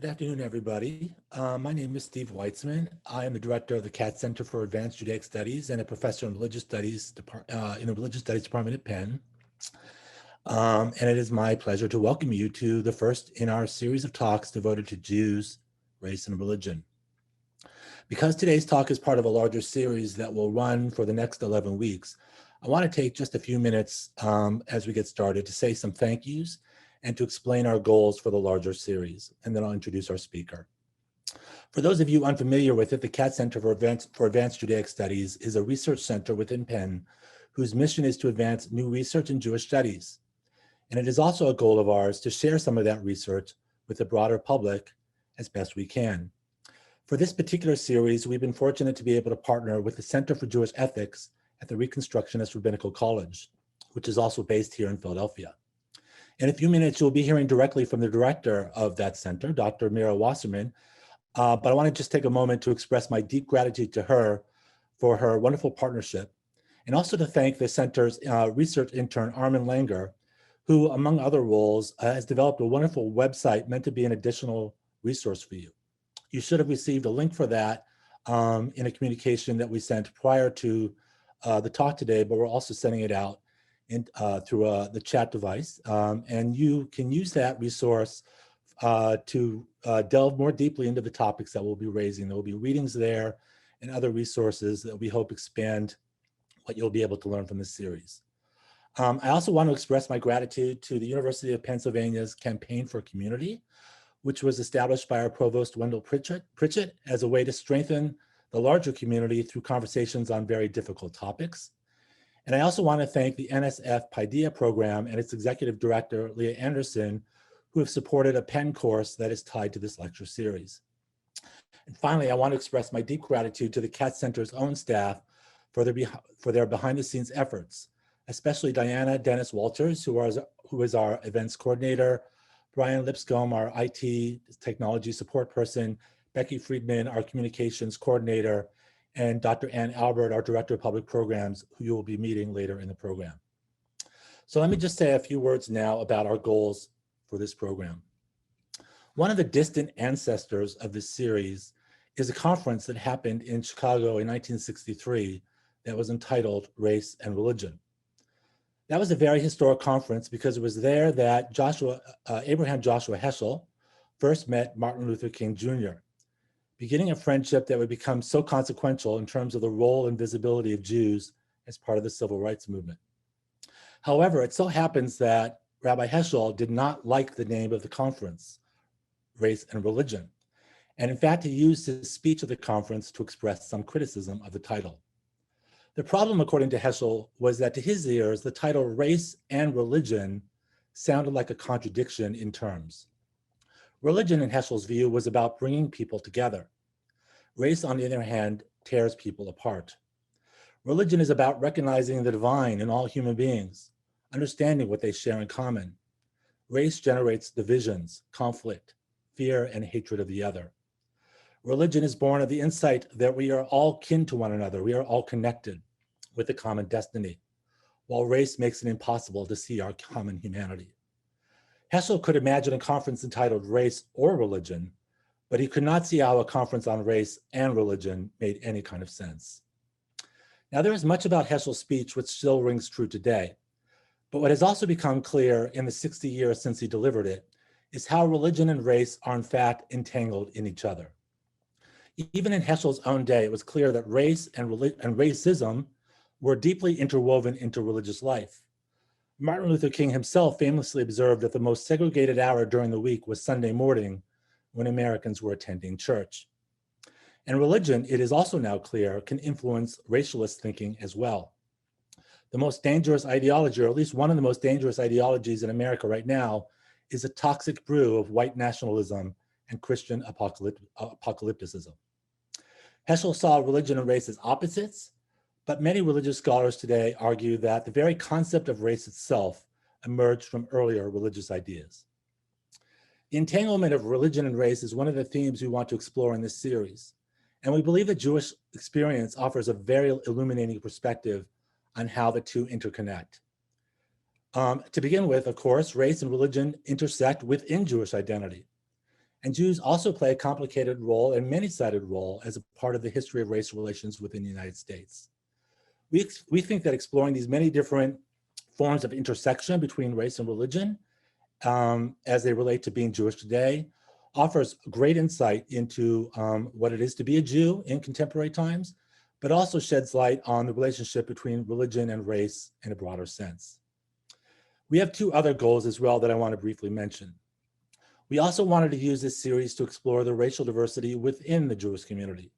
Good afternoon, everybody. My name is Steve Weitzman. I am the director of the Katz Center for Advanced Judaic Studies and a professor in religious studies in the Religious Studies Department at Penn. And it is my pleasure to welcome you to the first in our series of talks devoted to Jews, race, and religion. Because today's talk is part of a larger series that will run for the next 11 weeks, I want to take just a few minutes as we get started to say some thank yous and to explain our goals for the larger series, and then I'll introduce our speaker. For those of you unfamiliar with it, the Katz Center for Advanced Judaic Studies is a research center within Penn whose mission is to advance new research in Jewish studies. And it is also a goal of ours to share some of that research with the broader public as best we can. For this particular series, we've been fortunate to be able to partner with the Center for Jewish Ethics at the Reconstructionist Rabbinical College, which is also based here in Philadelphia. In a few minutes, you'll be hearing directly from the director of that center, Dr. Mira Wasserman, but I want to just take a moment to express my deep gratitude to her for her wonderful partnership, and also to thank the center's research intern, Armin Langer, who, among other roles, has developed a wonderful website meant to be an additional resource for you. You should have received a link for that in a communication that we sent prior to the talk today, but we're also sending it out through the chat device. And you can use that resource to delve more deeply into the topics that we'll be raising. There will be readings there and other resources that we hope expand what you'll be able to learn from this series. I also want to express my gratitude to the University of Pennsylvania's Campaign for Community, which was established by our provost, Wendell Pritchett, as a way to strengthen the larger community through conversations on very difficult topics. And I also want to thank the NSF Paideia program and its executive director, Leah Anderson, who have supported a Penn course that is tied to this lecture series. And finally, I want to express my deep gratitude to the Katz Center's own staff for their behind-the-scenes efforts, especially Diana Dennis Walters, who is our events coordinator, Brian Lipscomb, our IT technology support person, Becky Friedman, our communications coordinator, and Dr. Ann Albert, our Director of Public Programs, who you will be meeting later in the program. So let me just say a few words now about our goals for this program. One of the distant ancestors of this series is a conference that happened in Chicago in 1963 that was entitled Race and Religion. That was a very historic conference because it was there that Abraham Joshua Heschel first met Martin Luther King Jr., beginning a friendship that would become so consequential in terms of the role and visibility of Jews as part of the civil rights movement. However, it so happens that Rabbi Heschel did not like the name of the conference, Race and Religion. And in fact, he used his speech at the conference to express some criticism of the title. The problem, according to Heschel, was that to his ears, the title Race and Religion sounded like a contradiction in terms. Religion, in Heschel's view, was about bringing people together. Race, on the other hand, tears people apart. Religion is about recognizing the divine in all human beings, understanding what they share in common. Race generates divisions, conflict, fear, and hatred of the other. Religion is born of the insight that we are all kin to one another. We are all connected with a common destiny, while race makes it impossible to see our common humanity. Heschel could imagine a conference entitled Race or Religion, but he could not see how a conference on race and religion made any kind of sense. Now, there is much about Heschel's speech which still rings true today, but what has also become clear in the 60 years since he delivered it is how religion and race are in fact entangled in each other. Even in Heschel's own day, it was clear that race and racism were deeply interwoven into religious life. Martin Luther King himself famously observed that the most segregated hour during the week was Sunday morning when Americans were attending church. And religion, it is also now clear, can influence racialist thinking as well. The most dangerous ideology, or at least one of the most dangerous ideologies in America right now, is a toxic brew of white nationalism and Christian apocalypticism. Heschel saw religion and race as opposites, but many religious scholars today argue that the very concept of race itself emerged from earlier religious ideas. The entanglement of religion and race is one of the themes we want to explore in this series, and we believe that Jewish experience offers a very illuminating perspective on how the two interconnect. To begin with, of course, race and religion intersect within Jewish identity. And Jews also play a complicated role and many-sided role as a part of the history of race relations within the United States. We think that exploring these many different forms of intersection between race and religion as they relate to being Jewish today offers great insight into what it is to be a Jew in contemporary times, but also sheds light on the relationship between religion and race in a broader sense. We have two other goals as well that I want to briefly mention. We also wanted to use this series to explore the racial diversity within the Jewish community,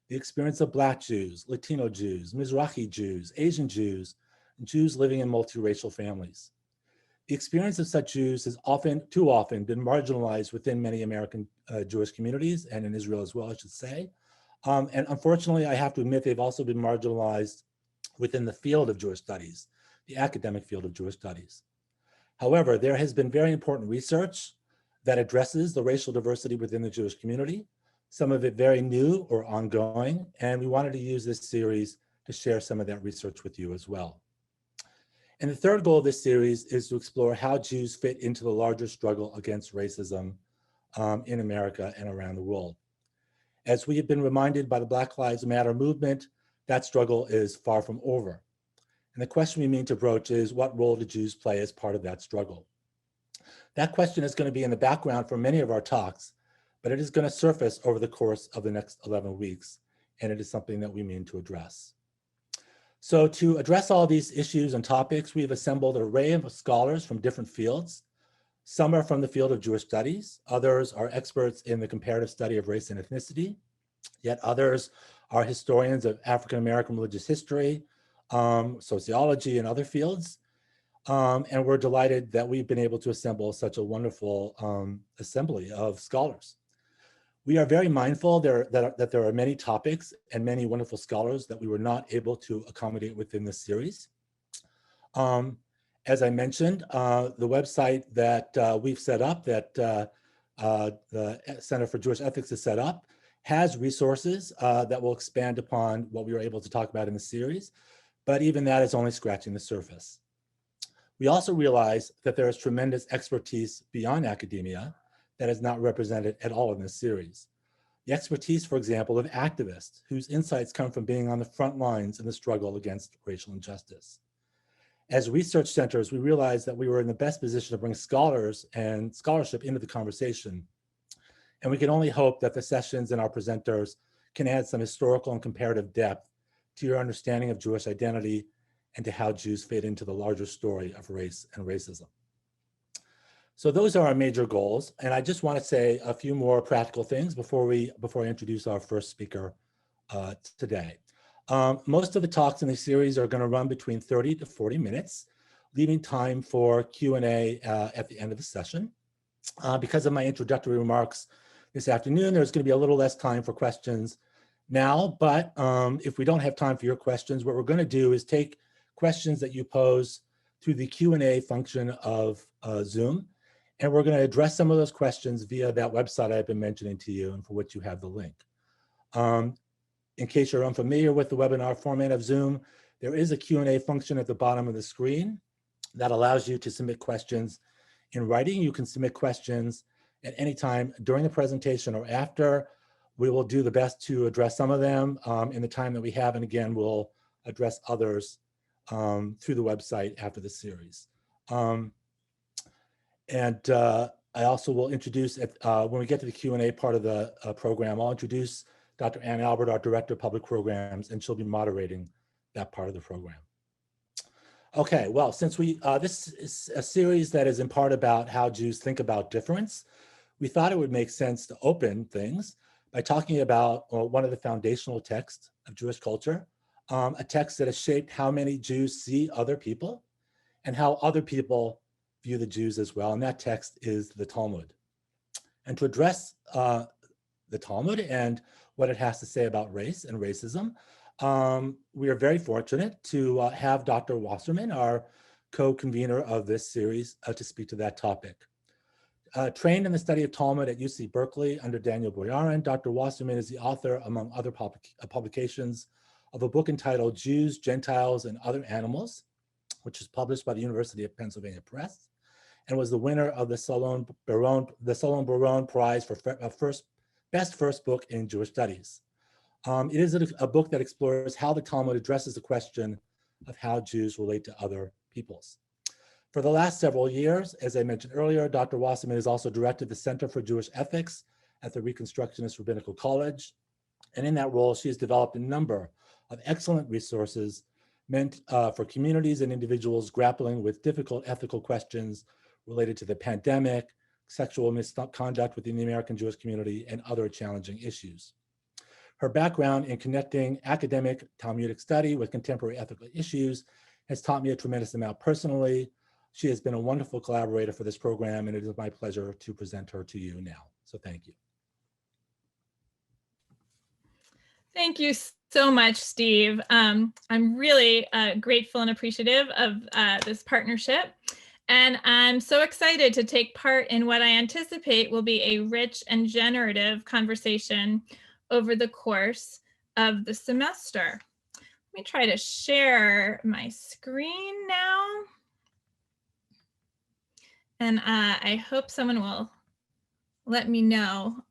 the experience of Black Jews, Latino Jews, Mizrahi Jews, Asian Jews, and Jews living in multiracial families. The experience of such Jews has too often been marginalized within many American Jewish communities, and in Israel as well, I should say. And unfortunately, I have to admit, they've also been marginalized within the field of Jewish studies, the academic field of Jewish studies. However, there has been very important research that addresses the racial diversity within the Jewish community, some of it very new or ongoing, and we wanted to use this series to share some of that research with you as well. And the third goal of this series is to explore how Jews fit into the larger struggle against racism in America and around the world. As we have been reminded by the Black Lives Matter movement, that struggle is far from over. And the question we mean to broach is, what role do Jews play as part of that struggle? That question is going to be in the background for many of our talks, but it is going to surface over the course of the next 11 weeks, and it is something that we mean to address. So to address all these issues and topics, we've assembled an array of scholars from different fields. Some are from the field of Jewish studies, others are experts in the comparative study of race and ethnicity, yet others are historians of African-American religious history, sociology, and other fields. And we're delighted that we've been able to assemble such a wonderful assembly of scholars. We are very mindful that there are many topics and many wonderful scholars that we were not able to accommodate within this series. As I mentioned, the website that we've set up, that the Center for Jewish Ethics has set up, has resources that will expand upon what we were able to talk about in the series, but even that is only scratching the surface. We also realize that there is tremendous expertise beyond academia that is not represented at all in this series. The expertise, for example, of activists whose insights come from being on the front lines in the struggle against racial injustice. As research centers, we realized that we were in the best position to bring scholars and scholarship into the conversation. And we can only hope that the sessions and our presenters can add some historical and comparative depth to your understanding of Jewish identity and to how Jews fit into the larger story of race and racism. So those are our major goals. And I just want to say a few more practical things before I introduce our first speaker today. Most of the talks in the series are going to run between 30 to 40 minutes, leaving time for Q&A at the end of the session. Because of my introductory remarks this afternoon, there's going to be a little less time for questions now, but if we don't have time for your questions, what we're going to do is take questions that you pose through the Q&A function of Zoom, and we're going to address some of those questions via that website I've been mentioning to you and for which you have the link. In case you're unfamiliar with the webinar format of Zoom, there is a Q&A function at the bottom of the screen that allows you to submit questions in writing. You can submit questions at any time during the presentation or after. We will do the best to address some of them in the time that we have, and again, we'll address others through the website after the series. I also will introduce, when we get to the Q&A part of the program, I'll introduce Dr. Ann Albert, our Director of Public Programs, and she'll be moderating that part of the program. Okay, well, since this is a series that is in part about how Jews think about difference, we thought it would make sense to open things by talking about one of the foundational texts of Jewish culture, a text that has shaped how many Jews see other people and how other people view the Jews as well, and that text is the Talmud. And to address the Talmud and what it has to say about race and racism, we are very fortunate to have Dr. Wasserman, our co-convener of this series, to speak to that topic. Trained in the study of Talmud at UC Berkeley under Daniel Boyarin, Dr. Wasserman is the author, among other publications, of a book entitled Jews, Gentiles, and Other Animals, which is published by the University of Pennsylvania Press. and was the winner of the Salon Baron Prize for Best First Book in Jewish Studies. It is a book that explores how the Talmud addresses the question of how Jews relate to other peoples. For the last several years, as I mentioned earlier, Dr. Wasserman has also directed the Center for Jewish Ethics at the Reconstructionist Rabbinical College. And in that role, she has developed a number of excellent resources meant for communities and individuals grappling with difficult ethical questions related to the pandemic, sexual misconduct within the American Jewish community, and other challenging issues. Her background in connecting academic Talmudic study with contemporary ethical issues has taught me a tremendous amount personally. She has been a wonderful collaborator for this program, and it is my pleasure to present her to you now. So thank you. Thank you so much, Steve. I'm really grateful and appreciative of this partnership. And I'm so excited to take part in what I anticipate will be a rich and generative conversation over the course of the semester. Let me try to share my screen now. And I hope someone will let me know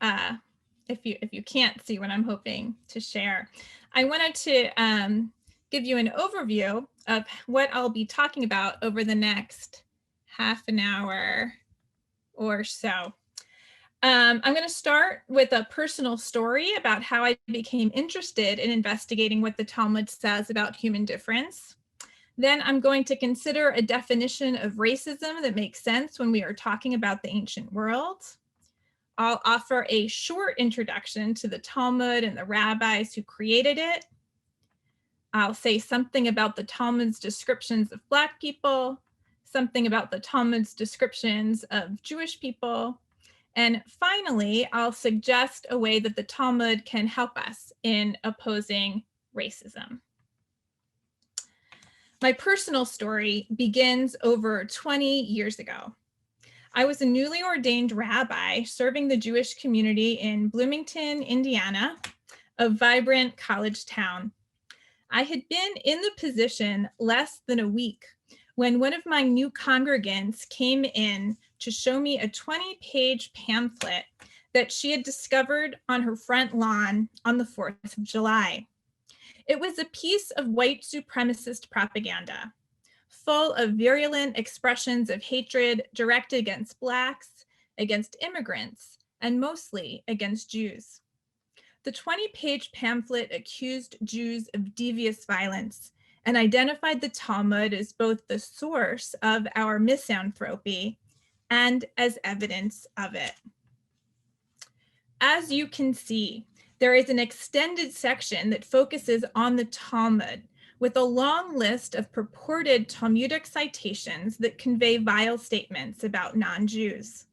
if you can't see what I'm hoping to share. I wanted to give you an overview of what I'll be talking about over the next half an hour or so. I'm going to start with a personal story about how I became interested in investigating what the Talmud says about human difference. Then I'm going to consider a definition of racism that makes sense when we are talking about the ancient world. I'll offer a short introduction to the Talmud and the rabbis who created it. I'll say something about the Talmud's descriptions of Black people, something about the Talmud's descriptions of Jewish people, and finally, I'll suggest a way that the Talmud can help us in opposing racism. My personal story begins over 20 years ago. I was a newly ordained rabbi serving the Jewish community in Bloomington, Indiana, a vibrant college town. I had been in the position less than a week when one of my new congregants came in to show me a 20-page pamphlet that she had discovered on her front lawn on the 4th of July. It was a piece of white supremacist propaganda, full of virulent expressions of hatred directed against Blacks, against immigrants, and mostly against Jews. The 20-page pamphlet accused Jews of devious violence and identified the Talmud as both the source of our misanthropy and as evidence of it. As you can see, there is an extended section that focuses on the Talmud with a long list of purported Talmudic citations that convey vile statements about non-Jews.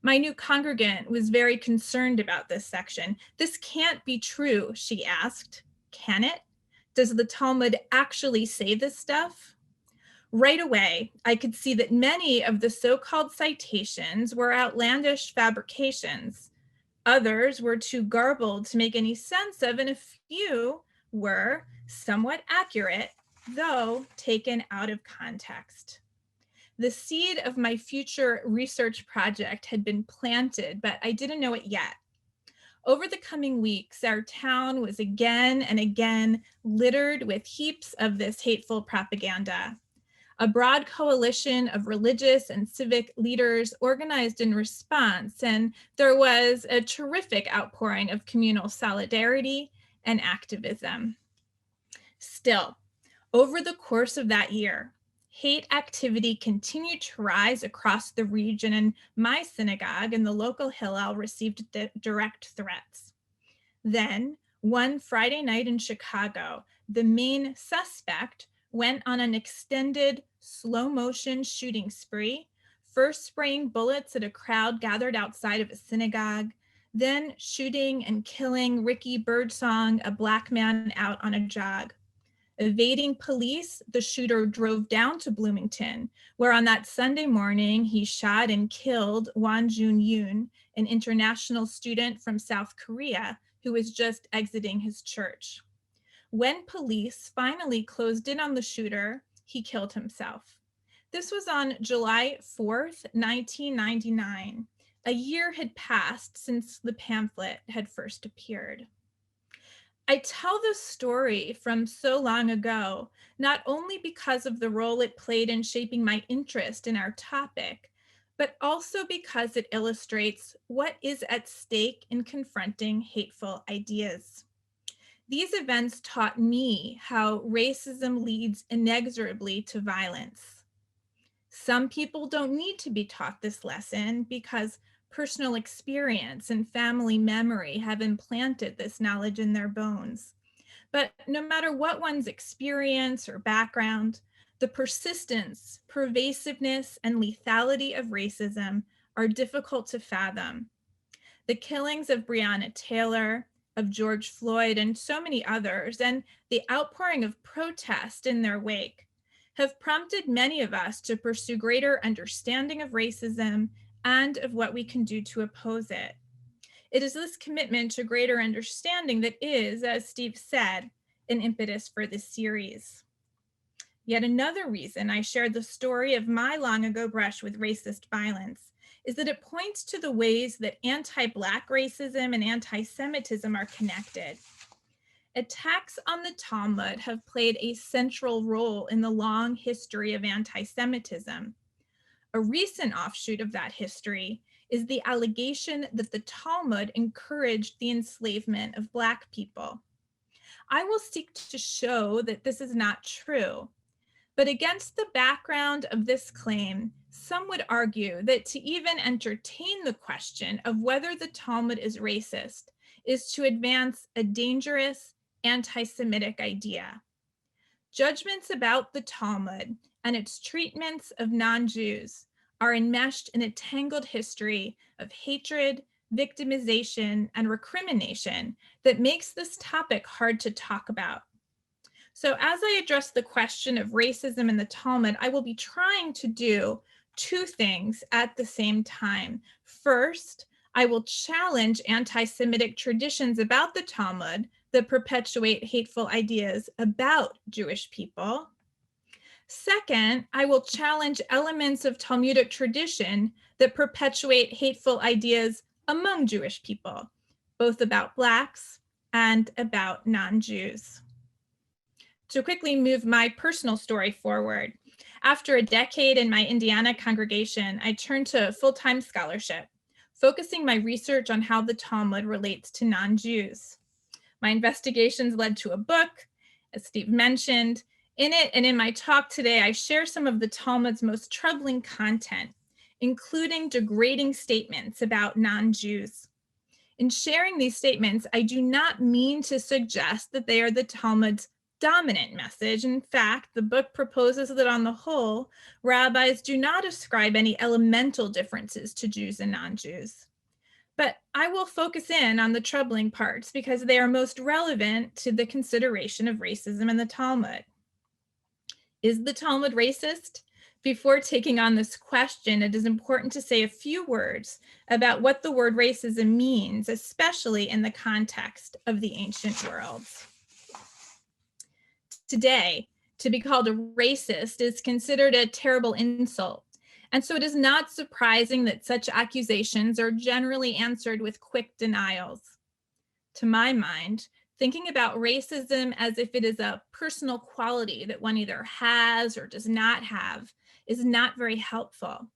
My new congregant was very concerned about this section. This can't be true, she asked. Can it? Does the Talmud actually say this stuff? Right away, I could see that many of the so-called citations were outlandish fabrications. Others were too garbled to make any sense of, and a few were somewhat accurate, though taken out of context. The seed of my future research project had been planted, but I didn't know it yet. Over the coming weeks, our town was again and again littered with heaps of this hateful propaganda. A broad coalition of religious and civic leaders organized in response, and there was a terrific outpouring of communal solidarity and activism. Still, over the course of that year, hate activity continued to rise across the region, and my synagogue and the local Hillel received direct threats. Then, one Friday night in Chicago, the main suspect went on an extended slow-motion shooting spree, first spraying bullets at a crowd gathered outside of a synagogue, then shooting and killing Ricky Birdsong, a Black man out on a jog. Evading police, the shooter drove down to Bloomington, where on that Sunday morning, he shot and killed Won Jun Yoon, an international student from South Korea who was just exiting his church. When police finally closed in on the shooter, he killed himself. This was on July 4th, 1999. A year had passed since the pamphlet had first appeared. I tell this story from so long ago, not only because of the role it played in shaping my interest in our topic, but also because it illustrates what is at stake in confronting hateful ideas. These events taught me how racism leads inexorably to violence. Some people don't need to be taught this lesson because personal experience and family memory have implanted this knowledge in their bones. But no matter what one's experience or background, the persistence, pervasiveness, and lethality of racism are difficult to fathom. The killings of Breonna Taylor, of George Floyd, and so many others, and the outpouring of protest in their wake, have prompted many of us to pursue greater understanding of racism and of what we can do to oppose it. It is this commitment to greater understanding that is, as Steve said, an impetus for this series. Yet another reason I shared the story of my long ago brush with racist violence is that it points to the ways that anti-Black racism and anti-Semitism are connected. Attacks on the Talmud have played a central role in the long history of anti-Semitism. A recent offshoot of that history is the allegation that the Talmud encouraged the enslavement of Black people. I will seek to show that this is not true. But against the background of this claim, some would argue that to even entertain the question of whether the Talmud is racist is to advance a dangerous anti-Semitic idea. Judgments about the Talmud and its treatments of non-Jews are enmeshed in a tangled history of hatred, victimization, and recrimination that makes this topic hard to talk about. So as I address the question of racism in the Talmud, I will be trying to do two things at the same time. First, I will challenge anti-Semitic traditions about the Talmud that perpetuate hateful ideas about Jewish people. Second, I will challenge elements of Talmudic tradition that perpetuate hateful ideas among Jewish people, both about Blacks and about non-Jews. To quickly move my personal story forward, after a decade in my Indiana congregation, I turned to full-time scholarship, focusing my research on how the Talmud relates to non-Jews. My investigations led to a book, as Steve mentioned. In it and in my talk today, I share some of the Talmud's most troubling content, including degrading statements about non-Jews. In sharing these statements, I do not mean to suggest that they are the Talmud's dominant message. In fact, the book proposes that on the whole, rabbis do not ascribe any elemental differences to Jews and non-Jews. But I will focus in on the troubling parts because they are most relevant to the consideration of racism in the Talmud. Is the Talmud racist? Before taking on this question, it is important to say a few words about what the word racism means, especially in the context of the ancient world. Today, to be called a racist is considered a terrible insult. And so it is not surprising that such accusations are generally answered with quick denials. To my mind, thinking about racism as if it is a personal quality that one either has or does not have is not very helpful.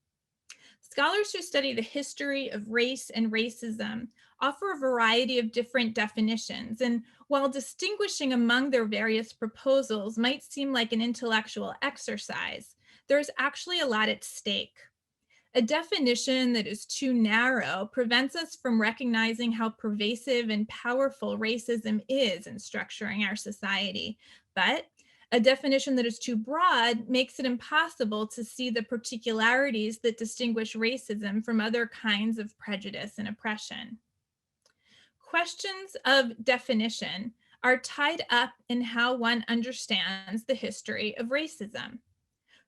Scholars who study the history of race and racism offer a variety of different definitions, and while distinguishing among their various proposals might seem like an intellectual exercise, there is actually a lot at stake. A definition that is too narrow prevents us from recognizing how pervasive and powerful racism is in structuring our society, but a definition that is too broad makes it impossible to see the particularities that distinguish racism from other kinds of prejudice and oppression. Questions of definition are tied up in how one understands the history of racism.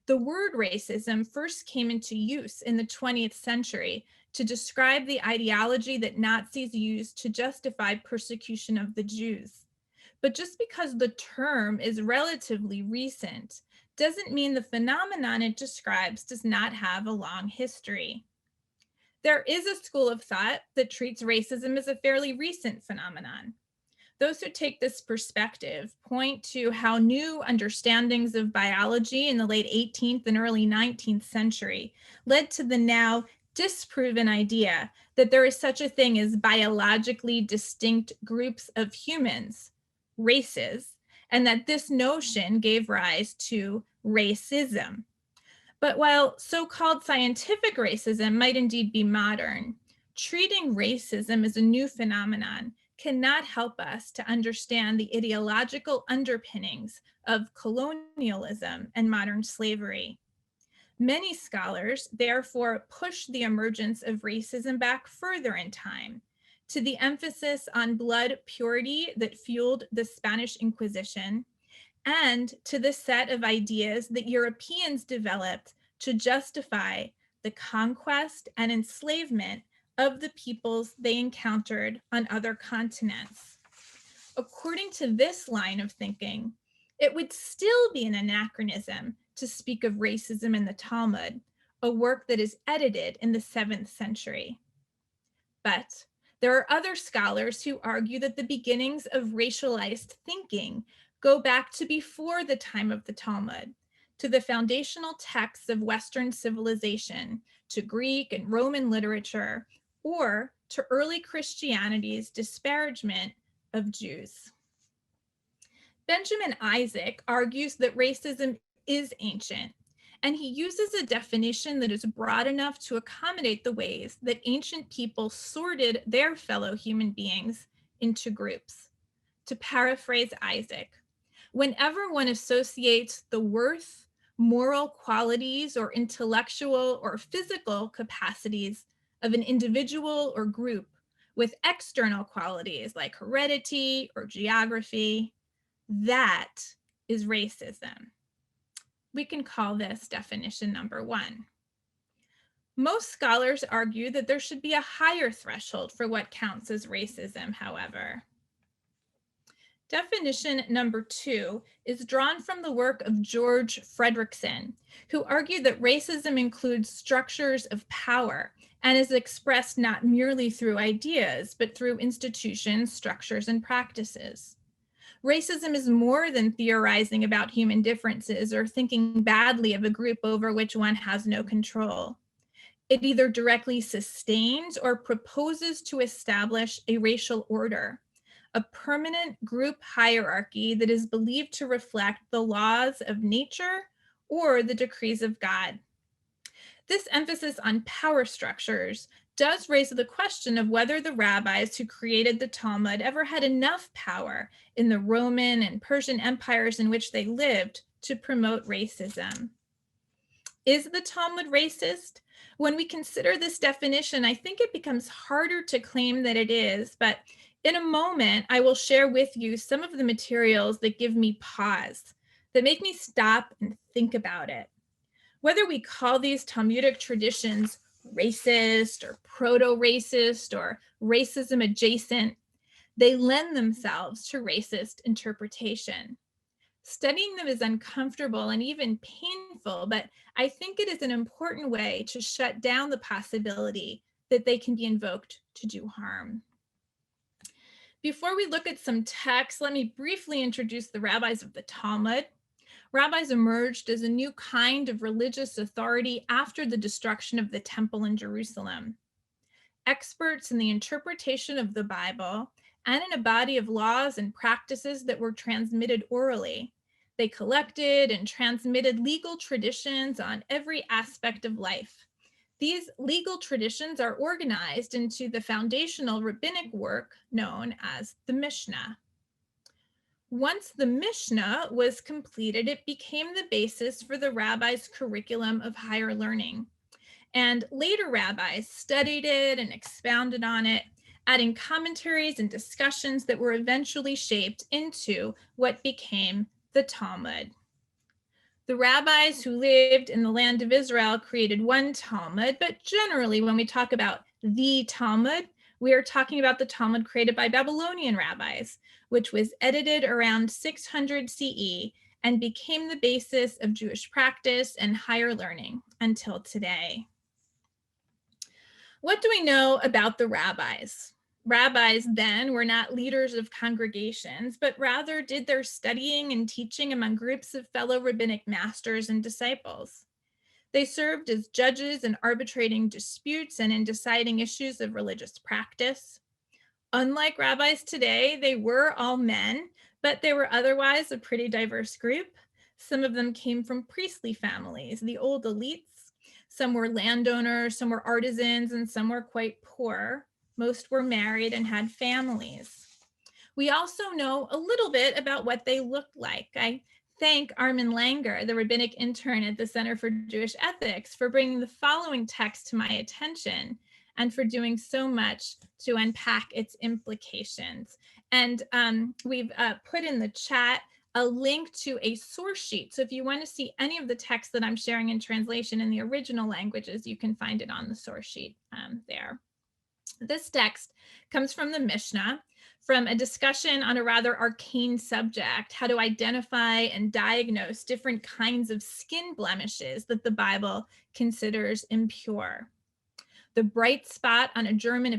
The word racism first came into use in the 20th century to describe the ideology that Nazis used to justify persecution of the Jews. But just because the term is relatively recent doesn't mean the phenomenon it describes does not have a long history. There is a school of thought that treats racism as a fairly recent phenomenon. Those who take this perspective point to how new understandings of biology in the late 18th and early 19th century led to the now disproven idea that there is such a thing as biologically distinct groups of humans, races, and that this notion gave rise to racism. But while so-called scientific racism might indeed be modern, treating racism as a new phenomenon cannot help us to understand the ideological underpinnings of colonialism and modern slavery. Many scholars therefore push the emergence of racism back further in time to the emphasis on blood purity that fueled the Spanish Inquisition, and to the set of ideas that Europeans developed to justify the conquest and enslavement of the peoples they encountered on other continents. According to this line of thinking, it would still be an anachronism to speak of racism in the Talmud, a work that is edited in the 7th century. But there are other scholars who argue that the beginnings of racialized thinking go back to before the time of the Talmud, to the foundational texts of Western civilization, to Greek and Roman literature, or to early Christianity's disparagement of Jews. Benjamin Isaac argues that racism is ancient, and he uses a definition that is broad enough to accommodate the ways that ancient people sorted their fellow human beings into groups. To paraphrase Isaac, whenever one associates the worth, moral qualities, or intellectual or physical capacities of an individual or group with external qualities like heredity or geography, that is racism. We can call this definition number 1. Most scholars argue that there should be a higher threshold for what counts as racism, however. Definition number 2 is drawn from the work of George Fredrickson, who argued that racism includes structures of power and is expressed not merely through ideas, but through institutions, structures, and practices. Racism is more than theorizing about human differences or thinking badly of a group over which one has no control. It either directly sustains or proposes to establish a racial order, a permanent group hierarchy that is believed to reflect the laws of nature or the decrees of God. This emphasis on power structures does raise the question of whether the rabbis who created the Talmud ever had enough power in the Roman and Persian empires in which they lived to promote racism. Is the Talmud racist? When we consider this definition, I think it becomes harder to claim that it is, but in a moment, I will share with you some of the materials that give me pause, that make me stop and think about it. Whether we call these Talmudic traditions racist or proto-racist or racism adjacent, they lend themselves to racist interpretation. Studying them is uncomfortable and even painful, but I think it is an important way to shut down the possibility that they can be invoked to do harm. Before we look at some texts, let me briefly introduce the rabbis of the Talmud. Rabbis emerged as a new kind of religious authority after the destruction of the temple in Jerusalem. Experts in the interpretation of the Bible and in a body of laws and practices that were transmitted orally. They collected and transmitted legal traditions on every aspect of life. These legal traditions are organized into the foundational rabbinic work known as the Mishnah. Once the Mishnah was completed, it became the basis for the rabbi's curriculum of higher learning. And later rabbis studied it and expounded on it, adding commentaries and discussions that were eventually shaped into what became the Talmud. The rabbis who lived in the land of Israel created one Talmud, but generally when we talk about the Talmud, we are talking about the Talmud created by Babylonian rabbis, which was edited around 600 CE and became the basis of Jewish practice and higher learning until today. What do we know about the rabbis? Rabbis then were not leaders of congregations, but rather did their studying and teaching among groups of fellow rabbinic masters and disciples. They served as judges in arbitrating disputes and in deciding issues of religious practice. Unlike rabbis today, they were all men, but they were otherwise a pretty diverse group. Some of them came from priestly families, the old elites. Some were landowners, some were artisans, and some were quite poor. Most were married and had families. We also know a little bit about what they looked like. I thank Armin Langer, the rabbinic intern at the Center for Jewish Ethics, for bringing the following text to my attention and for doing so much to unpack its implications. And we've put in the chat a link to a source sheet. So if you want to see any of the text that I'm sharing in translation in the original languages, you can find it on the source sheet there. This text comes from the Mishnah, from a discussion on a rather arcane subject, how to identify and diagnose different kinds of skin blemishes that the Bible considers impure. The bright spot on a German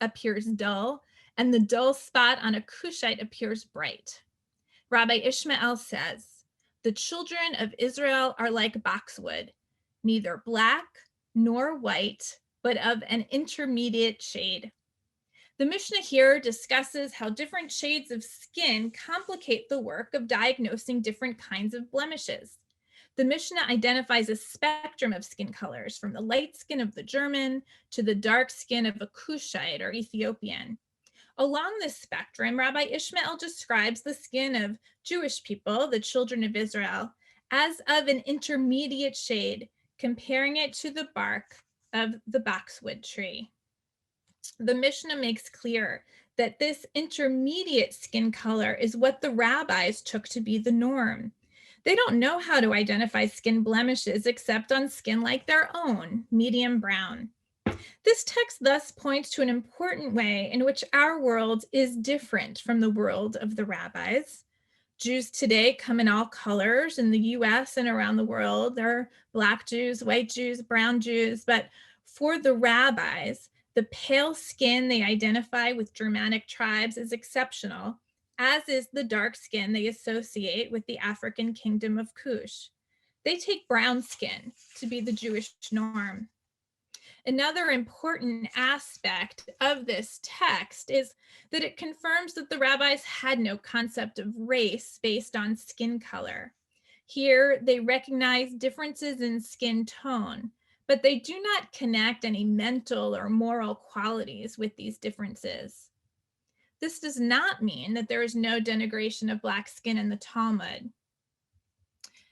appears dull, and the dull spot on a Cushite appears bright. Rabbi Ishmael says, "The children of Israel are like boxwood, neither black nor white, but of an intermediate shade." The Mishnah here discusses how different shades of skin complicate the work of diagnosing different kinds of blemishes. The Mishnah identifies a spectrum of skin colors, from the light skin of the German to the dark skin of a Cushite or Ethiopian. Along this spectrum, Rabbi Ishmael describes the skin of Jewish people, the children of Israel, as of an intermediate shade, comparing it to the bark of the boxwood tree. The Mishnah makes clear that this intermediate skin color is what the rabbis took to be the norm. They don't know how to identify skin blemishes except on skin like their own, medium brown. This text thus points to an important way in which our world is different from the world of the rabbis. Jews today come in all colors in the US and around the world. There are Black Jews, white Jews, brown Jews, but for the rabbis, the pale skin they identify with Germanic tribes is exceptional, as is the dark skin they associate with the African kingdom of Kush. They take brown skin to be the Jewish norm. Another important aspect of this text is that it confirms that the rabbis had no concept of race based on skin color. Here, they recognize differences in skin tone, but they do not connect any mental or moral qualities with these differences. This does not mean that there is no denigration of Black skin in the Talmud.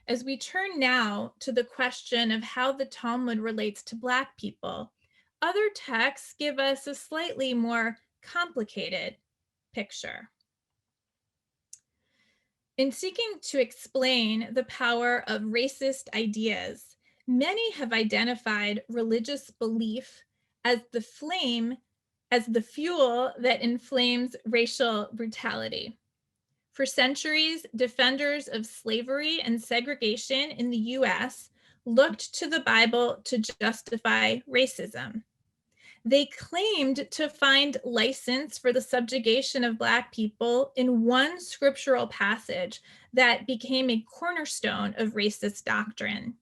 As we turn now to the question of how the Talmud relates to Black people, other texts give us a slightly more complicated picture. In seeking to explain the power of racist ideas, many have identified religious belief as the fuel that inflames racial brutality. For centuries, defenders of slavery and segregation in the US looked to the Bible to justify racism. They claimed to find license for the subjugation of Black people in one scriptural passage that became a cornerstone of racist doctrine.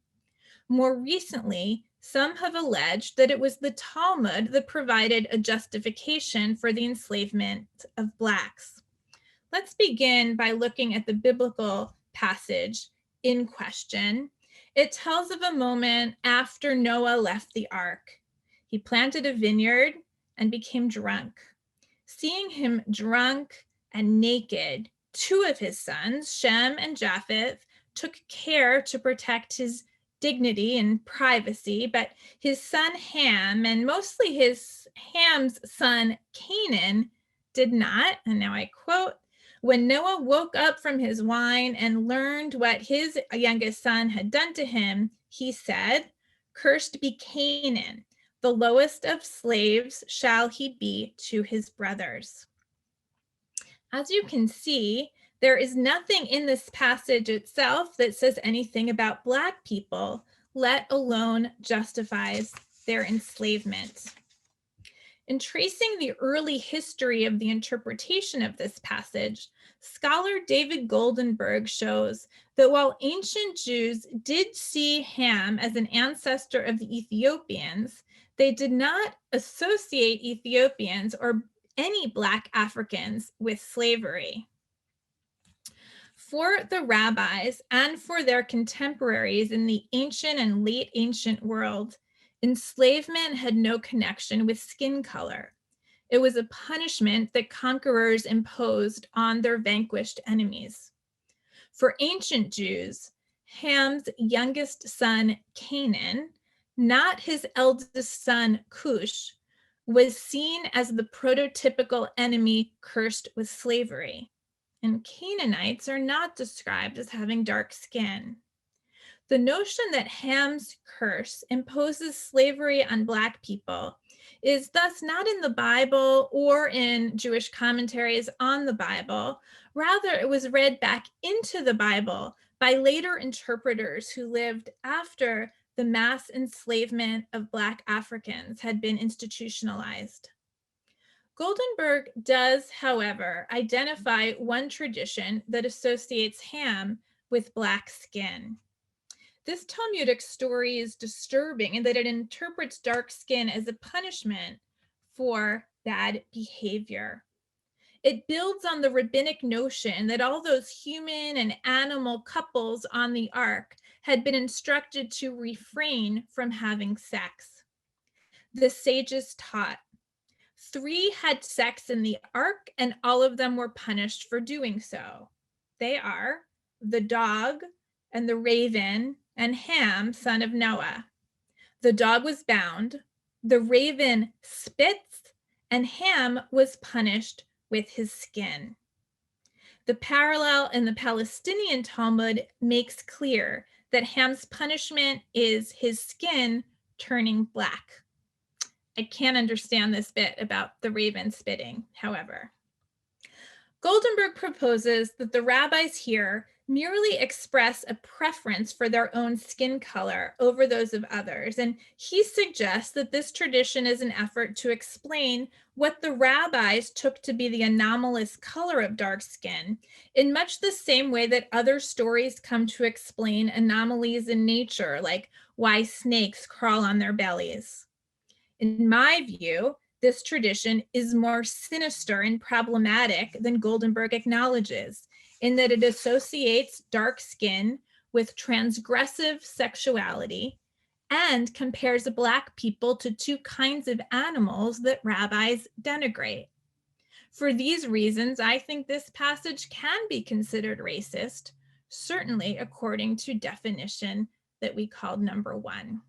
More recently, some have alleged that it was the Talmud that provided a justification for the enslavement of Blacks. Let's begin by looking at the biblical passage in question. It tells of a moment after Noah left the ark. He planted a vineyard and became drunk. Seeing him drunk and naked, two of his sons, Shem and Japheth, took care to protect his dignity and privacy, but his son Ham, and mostly Ham's son Canaan, did not. And now I quote, "When Noah woke up from his wine and learned what his youngest son had done to him, he said, 'Cursed be Canaan. The lowest of slaves shall he be to his brothers.'" As you can see, There is nothing in this passage itself that says anything about Black people, let alone justifies their enslavement. In tracing the early history of the interpretation of this passage, scholar David Goldenberg shows that while ancient Jews did see Ham as an ancestor of the Ethiopians, they did not associate Ethiopians or any Black Africans with slavery. For the rabbis and for their contemporaries in the ancient and late ancient world, enslavement had no connection with skin color. It was a punishment that conquerors imposed on their vanquished enemies. For ancient Jews, Ham's youngest son, Canaan, not his eldest son, Cush, was seen as the prototypical enemy cursed with slavery. And Canaanites are not described as having dark skin. The notion that Ham's curse imposes slavery on Black people is thus not in the Bible or in Jewish commentaries on the Bible. Rather, it was read back into the Bible by later interpreters who lived after the mass enslavement of Black Africans had been institutionalized. Goldenberg does, however, identify one tradition that associates Ham with Black skin. This Talmudic story is disturbing in that it interprets dark skin as a punishment for bad behavior. It builds on the rabbinic notion that all those human and animal couples on the ark had been instructed to refrain from having sex. The sages taught 3 had sex in the ark, and all of them were punished for doing so. They are the dog and the raven and Ham, son of Noah. The dog was bound, the raven spits, and Ham was punished with his skin. The parallel in the Palestinian Talmud makes clear that Ham's punishment is his skin turning black. I can't understand this bit about the raven spitting, however. Goldenberg proposes that the rabbis here merely express a preference for their own skin color over those of others, and he suggests that this tradition is an effort to explain what the rabbis took to be the anomalous color of dark skin, in much the same way that other stories come to explain anomalies in nature, like why snakes crawl on their bellies. In my view, this tradition is more sinister and problematic than Goldenberg acknowledges, in that it associates dark skin with transgressive sexuality and compares Black people to 2 kinds of animals that rabbis denigrate. For these reasons, I think this passage can be considered racist, certainly according to definition that we called number 1.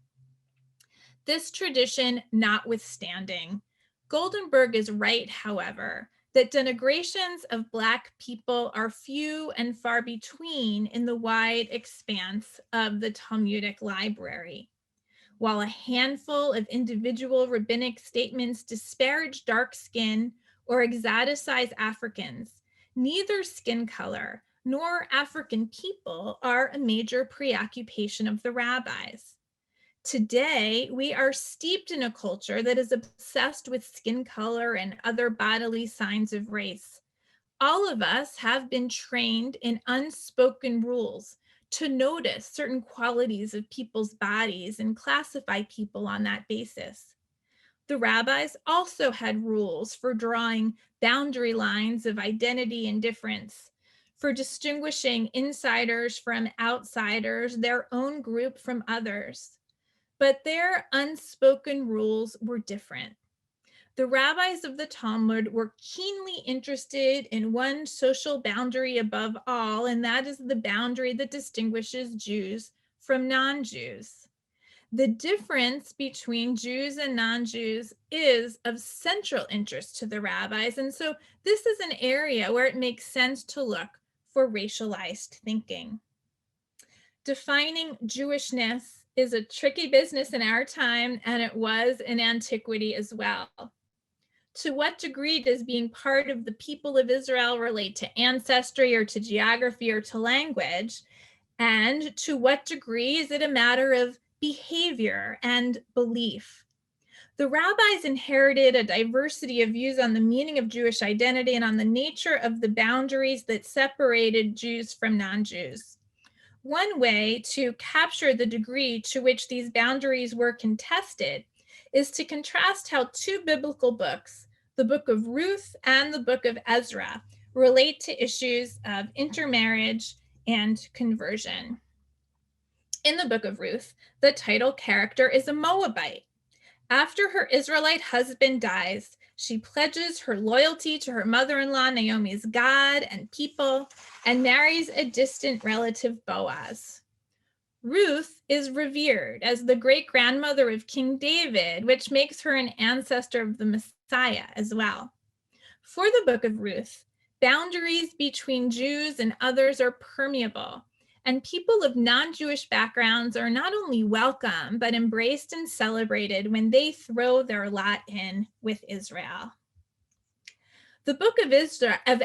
This tradition notwithstanding, Goldenberg is right, however, that denigrations of Black people are few and far between in the wide expanse of the Talmudic library. While a handful of individual rabbinic statements disparage dark skin or exoticize Africans, neither skin color nor African people are a major preoccupation of the rabbis. Today, we are steeped in a culture that is obsessed with skin color and other bodily signs of race. All of us have been trained in unspoken rules to notice certain qualities of people's bodies and classify people on that basis. The rabbis also had rules for drawing boundary lines of identity and difference, for distinguishing insiders from outsiders, their own group from others. But their unspoken rules were different. The rabbis of the Talmud were keenly interested in one social boundary above all, and that is the boundary that distinguishes Jews from non-Jews. The difference between Jews and non-Jews is of central interest to the rabbis, and so this is an area where it makes sense to look for racialized thinking. Defining Jewishness is a tricky business in our time, and it was in antiquity as well. To what degree does being part of the people of Israel relate to ancestry or to geography or to language? And to what degree is it a matter of behavior and belief? The rabbis inherited a diversity of views on the meaning of Jewish identity and on the nature of the boundaries that separated Jews from non-Jews. One way to capture the degree to which these boundaries were contested is to contrast how two biblical books, the book of Ruth and the book of Ezra, relate to issues of intermarriage and conversion. In the book of Ruth, the title character is a Moabite. After her Israelite husband dies, she pledges her loyalty to her mother-in-law Naomi's God and people and marries a distant relative, Boaz. Ruth is revered as the great-grandmother of King David, which makes her an ancestor of the Messiah as well. For the book of Ruth, boundaries between Jews and others are permeable, and people of non-Jewish backgrounds are not only welcome, but embraced and celebrated when they throw their lot in with Israel. The book of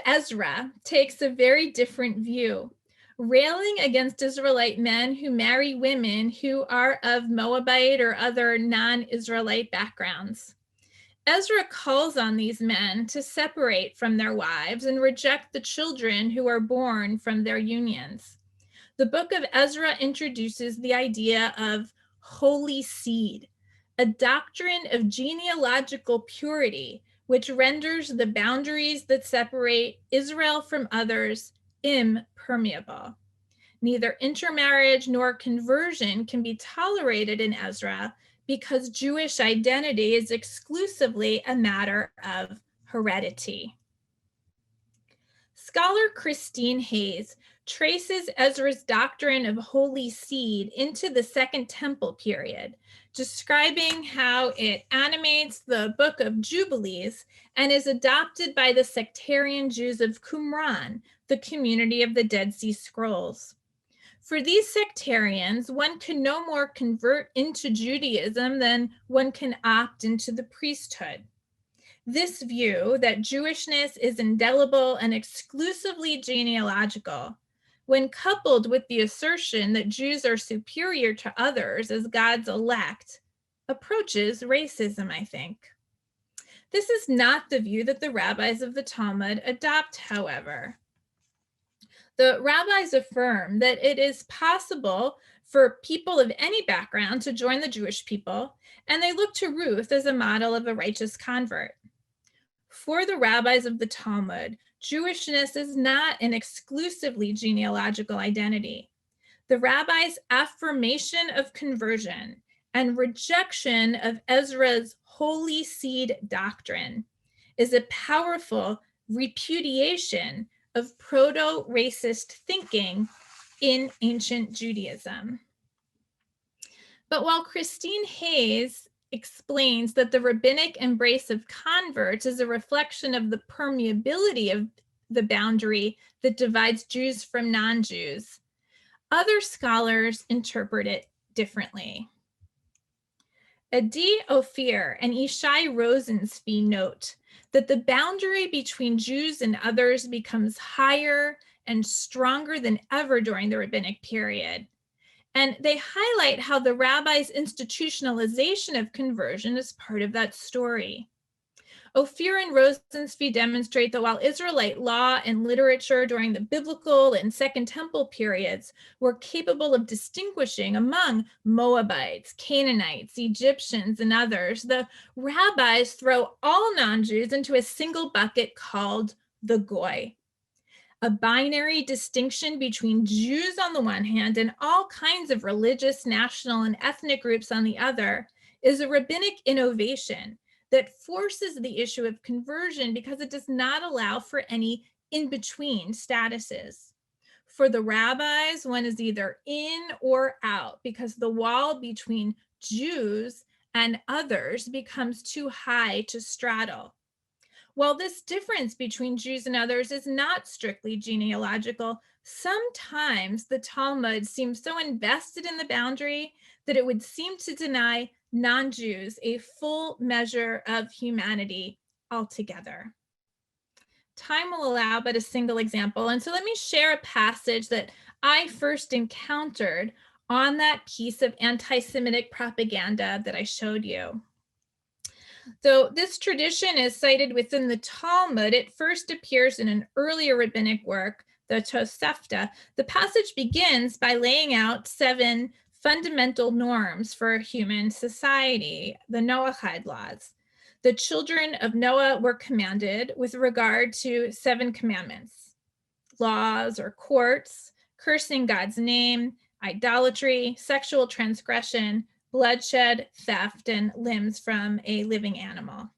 Ezra takes a very different view, railing against Israelite men who marry women who are of Moabite or other non-Israelite backgrounds. Ezra calls on these men to separate from their wives and reject the children who are born from their unions. The book of Ezra introduces the idea of holy seed, a doctrine of genealogical purity, which renders the boundaries that separate Israel from others impermeable. Neither intermarriage nor conversion can be tolerated in Ezra because Jewish identity is exclusively a matter of heredity. Scholar Christine Hayes traces Ezra's doctrine of holy seed into the Second Temple period, describing how it animates the Book of Jubilees and is adopted by the sectarian Jews of Qumran, the community of the Dead Sea Scrolls. For these sectarians, one can no more convert into Judaism than one can opt into the priesthood. This view that Jewishness is indelible and exclusively genealogical, when coupled with the assertion that Jews are superior to others as God's elect, approaches racism, I think. This is not the view that the rabbis of the Talmud adopt, however. The rabbis affirm that it is possible for people of any background to join the Jewish people, and they look to Ruth as a model of a righteous convert. For the rabbis of the Talmud, Jewishness is not an exclusively genealogical identity. The rabbis' affirmation of conversion and rejection of Ezra's holy seed doctrine is a powerful repudiation of proto-racist thinking in ancient Judaism. But while Christine Hayes explains that the rabbinic embrace of converts is a reflection of the permeability of the boundary that divides Jews from non-Jews, other scholars interpret it differently. Adi Ophir and Ishai Rosenzweig note that the boundary between Jews and others becomes higher and stronger than ever during the rabbinic period. And they highlight how the rabbis' institutionalization of conversion is part of that story. Ophir and Rosenzweig demonstrate that while Israelite law and literature during the biblical and Second Temple periods were capable of distinguishing among Moabites, Canaanites, Egyptians, and others, the rabbis throw all non-Jews into a single bucket called the Goy. A binary distinction between Jews on the one hand and all kinds of religious, national, and ethnic groups on the other is a rabbinic innovation that forces the issue of conversion because it does not allow for any in-between statuses. For the rabbis, one is either in or out because the wall between Jews and others becomes too high to straddle. While this difference between Jews and others is not strictly genealogical, sometimes the Talmud seems so invested in the boundary that it would seem to deny non-Jews a full measure of humanity altogether. Time will allow but a single example. And so let me share a passage that I first encountered on that piece of anti-Semitic propaganda that I showed you. Though this tradition is cited within the Talmud, it first appears in an earlier rabbinic work, the Tosefta. The passage begins by laying out 7 fundamental norms for human society, the Noahide laws. The children of Noah were commanded with regard to 7 commandments: laws or courts, cursing God's name, idolatry, sexual transgression, bloodshed, theft, and limbs from a living animal.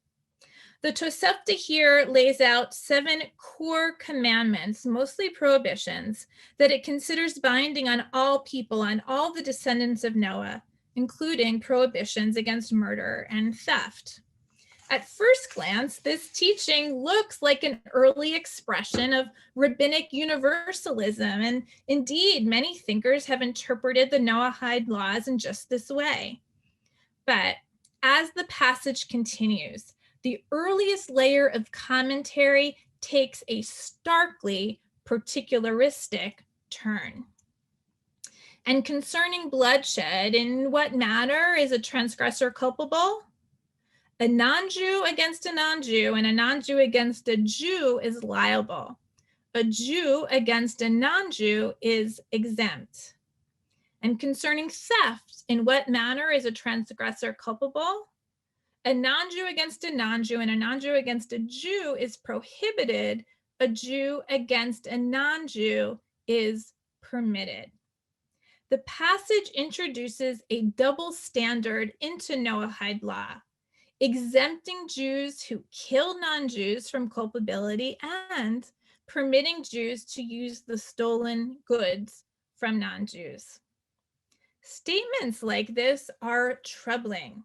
The Tosefta here lays out 7 core commandments, mostly prohibitions, that it considers binding on all people, on all the descendants of Noah, including prohibitions against murder and theft. At first glance, this teaching looks like an early expression of rabbinic universalism, and indeed, many thinkers have interpreted the Noahide laws in just this way. But as the passage continues, the earliest layer of commentary takes a starkly particularistic turn. And concerning bloodshed, in what manner is a transgressor culpable? A non-Jew against a non-Jew and a non-Jew against a Jew is liable. A Jew against a non-Jew is exempt. And concerning theft, in what manner is a transgressor culpable? A non-Jew against a non-Jew and a non-Jew against a Jew is prohibited. A Jew against a non-Jew is permitted. The passage introduces a double standard into Noahide law, exempting Jews who kill non-Jews from culpability and permitting Jews to use the stolen goods from non-Jews. Statements like this are troubling.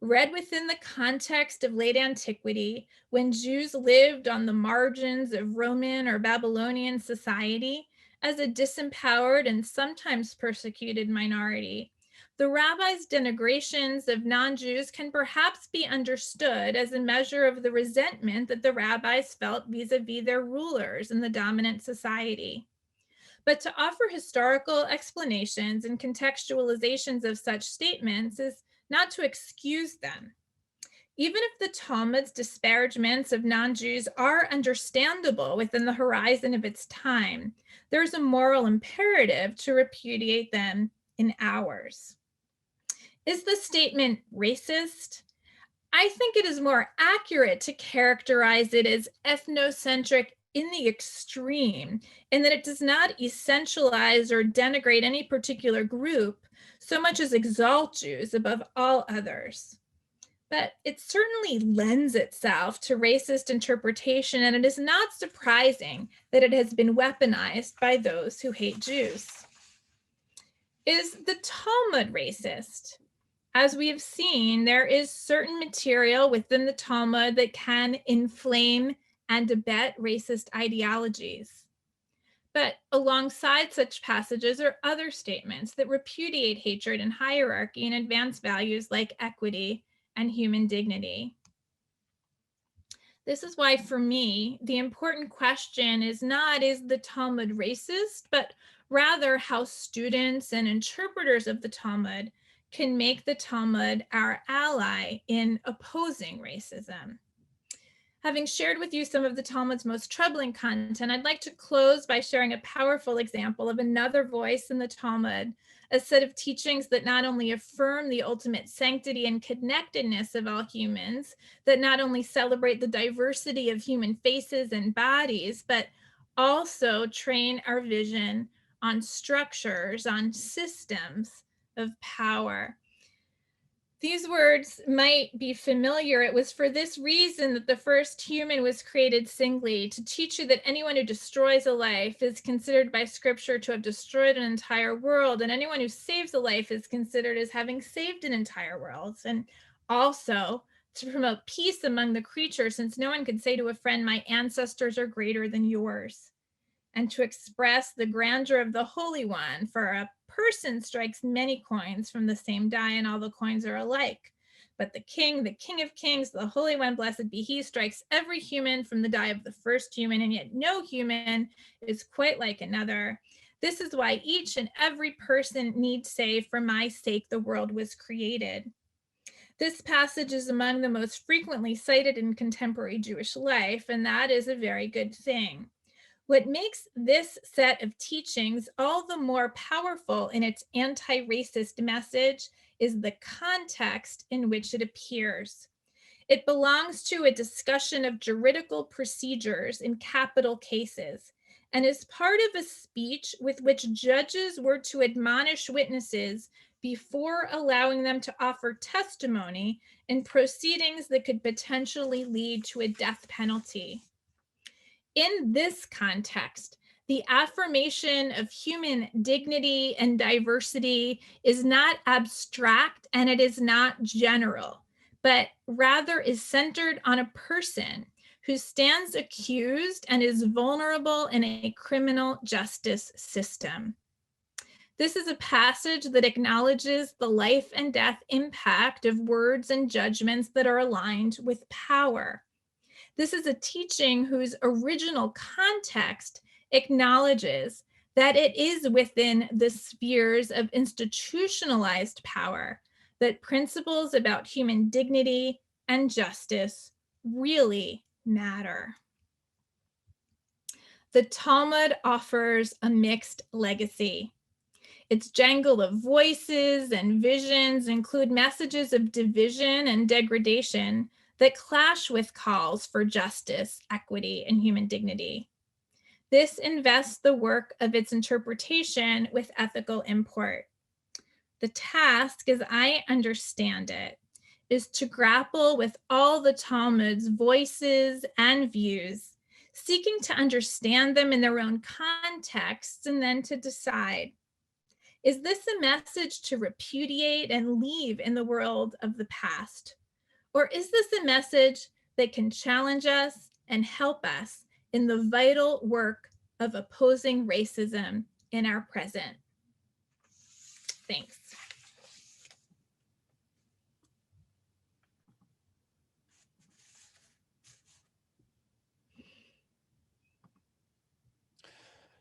Read within the context of late antiquity, when Jews lived on the margins of Roman or Babylonian society as a disempowered and sometimes persecuted minority, the rabbis' denigrations of non-Jews can perhaps be understood as a measure of the resentment that the rabbis felt vis-a-vis their rulers in the dominant society. But to offer historical explanations and contextualizations of such statements is not to excuse them. Even if the Talmud's disparagements of non-Jews are understandable within the horizon of its time, there's a moral imperative to repudiate them in ours. Is the statement racist? I think it is more accurate to characterize it as ethnocentric in the extreme, in that it does not essentialize or denigrate any particular group so much as exalt Jews above all others. But it certainly lends itself to racist interpretation, and it is not surprising that it has been weaponized by those who hate Jews. Is the Talmud racist? As we have seen, there is certain material within the Talmud that can inflame and abet racist ideologies. But alongside such passages are other statements that repudiate hatred and hierarchy and advance values like equity and human dignity. This is why, for me, the important question is not, is the Talmud racist, but rather how students and interpreters of the Talmud can make the Talmud our ally in opposing racism. Having shared with you some of the Talmud's most troubling content, I'd like to close by sharing a powerful example of another voice in the Talmud, a set of teachings that not only affirm the ultimate sanctity and connectedness of all humans, that not only celebrate the diversity of human faces and bodies, but also train our vision on structures, on systems of power. These words might be familiar. It was for this reason that the first human was created singly, to teach you that anyone who destroys a life is considered by Scripture to have destroyed an entire world, and anyone who saves a life is considered as having saved an entire world. And also to promote peace among the creatures, since no one could say to a friend, my ancestors are greater than yours. And to express the grandeur of the Holy One, for a person strikes many coins from the same die and all the coins are alike. But the King of Kings, the Holy One, blessed be he, strikes every human from the die of the first human, and yet no human is quite like another. This is why each and every person needs say, for my sake the world was created. This passage is among the most frequently cited in contemporary Jewish life, and that is a very good thing. What makes this set of teachings all the more powerful in its anti-racist message is the context in which it appears. It belongs to a discussion of juridical procedures in capital cases and is part of a speech with which judges were to admonish witnesses before allowing them to offer testimony in proceedings that could potentially lead to a death penalty. In this context, the affirmation of human dignity and diversity is not abstract and it is not general, but rather is centered on a person who stands accused and is vulnerable in a criminal justice system. This is a passage that acknowledges the life and death impact of words and judgments that are aligned with power. This is a teaching whose original context acknowledges that it is within the spheres of institutionalized power that principles about human dignity and justice really matter. The Talmud offers a mixed legacy. Its jangle of voices and visions include messages of division and degradation that clash with calls for justice, equity, and human dignity. This invests the work of its interpretation with ethical import. The task, as I understand it, is to grapple with all the Talmud's voices and views, seeking to understand them in their own contexts and then to decide, is this a message to repudiate and leave in the world of the past? Or is this a message that can challenge us and help us in the vital work of opposing racism in our present? Thanks.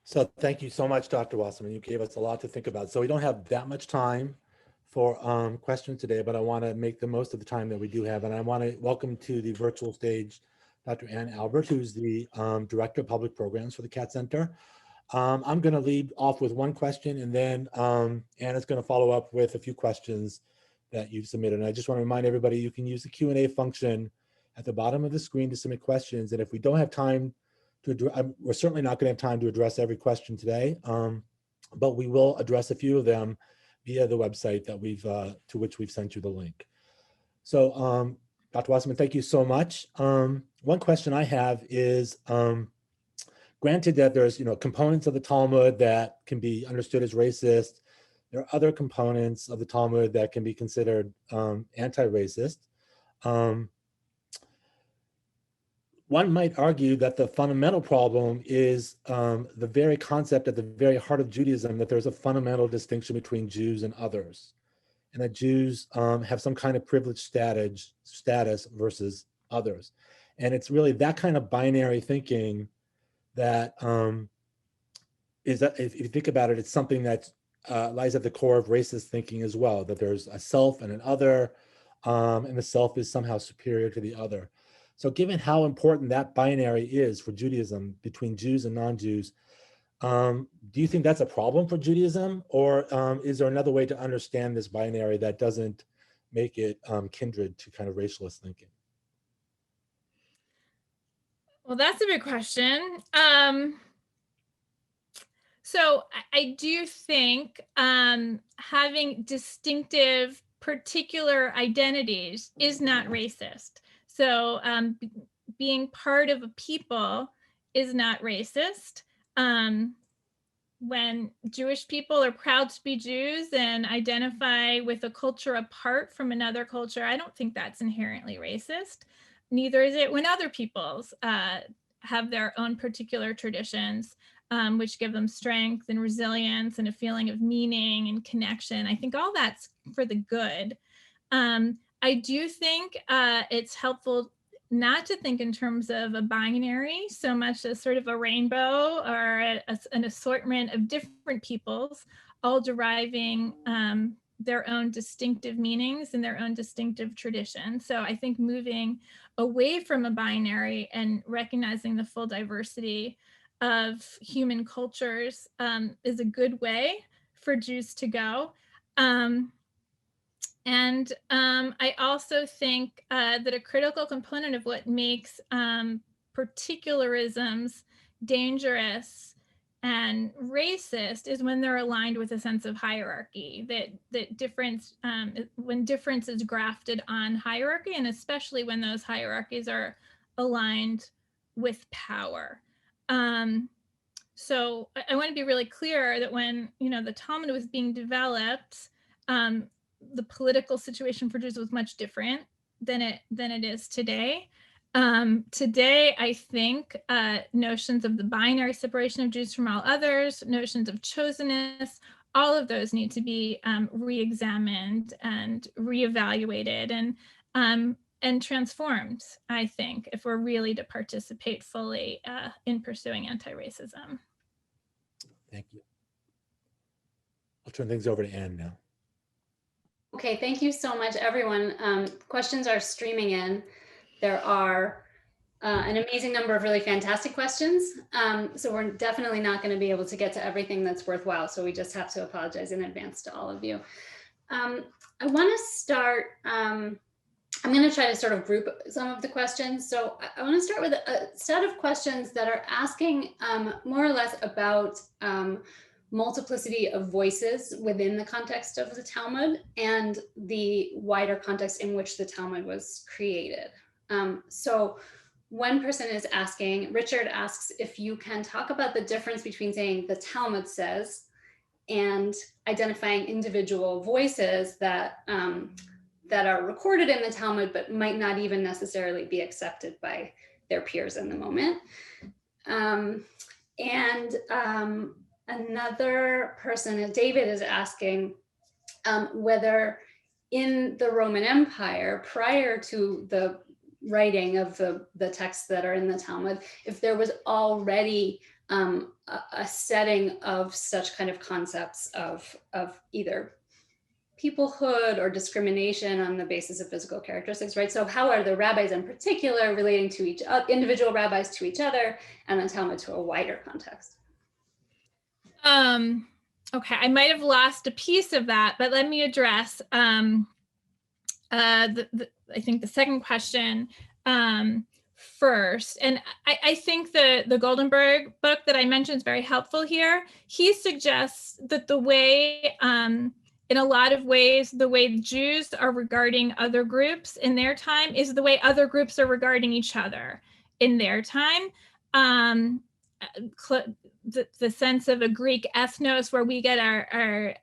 So thank you so much, Dr. Wasserman. You gave us a lot to think about. So we don't have that much time for questions today, but I want to make the most of the time that we do have. And I want to welcome to the virtual stage Dr. Ann Albert, who's the Director of Public Programs for the Cat Center. I'm going to lead off with one question, and then Anna's going to follow up with a few questions that you've submitted. And I just want to remind everybody, you can use the Q&A function at the bottom of the screen to submit questions. And if we don't have time to, we're certainly not going to have time to address every question today, but we will address a few of them via the website that to which we've sent you the link. So Dr. Wasserman, thank you so much. One question I have is, granted that there's components of the Talmud that can be understood as racist, there are other components of the Talmud that can be considered anti-racist. One might argue that the fundamental problem is the very concept at the very heart of Judaism, that there's a fundamental distinction between Jews and others, and that Jews have some kind of privileged status versus others. And it's really that kind of binary thinking that is that, if you think about it, it's something that lies at the core of racist thinking as well, that there's a self and an other, and the self is somehow superior to the other. So given how important that binary is for Judaism between Jews and non-Jews, do you think that's a problem for Judaism, or is there another way to understand this binary that doesn't make it kindred to kind of racialist thinking? Well, that's a big question. So I do think having distinctive, particular identities is not racist. So being part of a people is not racist. When Jewish people are proud to be Jews and identify with a culture apart from another culture, I don't think that's inherently racist. Neither is it when other peoples have their own particular traditions, which give them strength and resilience and a feeling of meaning and connection. I think all that's for the good. I do think it's helpful not to think in terms of a binary so much as sort of a rainbow or an assortment of different peoples, all deriving their own distinctive meanings and their own distinctive traditions. So I think moving away from a binary and recognizing the full diversity of human cultures is a good way for Jews to go. I also think that a critical component of what makes particularisms dangerous and racist is when they're aligned with a sense of hierarchy, that difference, when difference is grafted on hierarchy, and especially when those hierarchies are aligned with power. So I want to be really clear that when, the Talmud was being developed, the political situation for Jews was much different than it is today. Today, I think notions of the binary separation of Jews from all others, notions of chosenness, all of those need to be re-examined and reevaluated and transformed, I think, if we're really to participate fully in pursuing anti-racism. Thank you. I'll turn things over to Anne now. Okay, thank you so much, everyone. Questions are streaming in. There are an amazing number of really fantastic questions. So we're definitely not going to be able to get to everything that's worthwhile. So we just have to apologize in advance to all of you. I want to start, I'm going to try to sort of group some of the questions. So I want to start with a set of questions that are asking more or less about multiplicity of voices within the context of the Talmud and the wider context in which the Talmud was created. So one person is asking, Richard asks, if you can talk about the difference between saying the Talmud says and identifying individual voices that are recorded in the Talmud, but might not even necessarily be accepted by their peers in the moment. Another person, David, is asking whether in the Roman Empire, prior to the writing of the texts that are in the Talmud, if there was already a setting of such kind of concepts of either peoplehood or discrimination on the basis of physical characteristics, right? So how are the rabbis in particular relating to each other, individual rabbis to each other, and the Talmud to a wider context? Okay, I might have lost a piece of that, but let me address I think the second question first. And I think the Goldenberg book that I mentioned is very helpful here. He suggests that the way, in a lot of ways, the way Jews are regarding other groups in their time is the way other groups are regarding each other in their time. The sense of a Greek ethnos, where we get our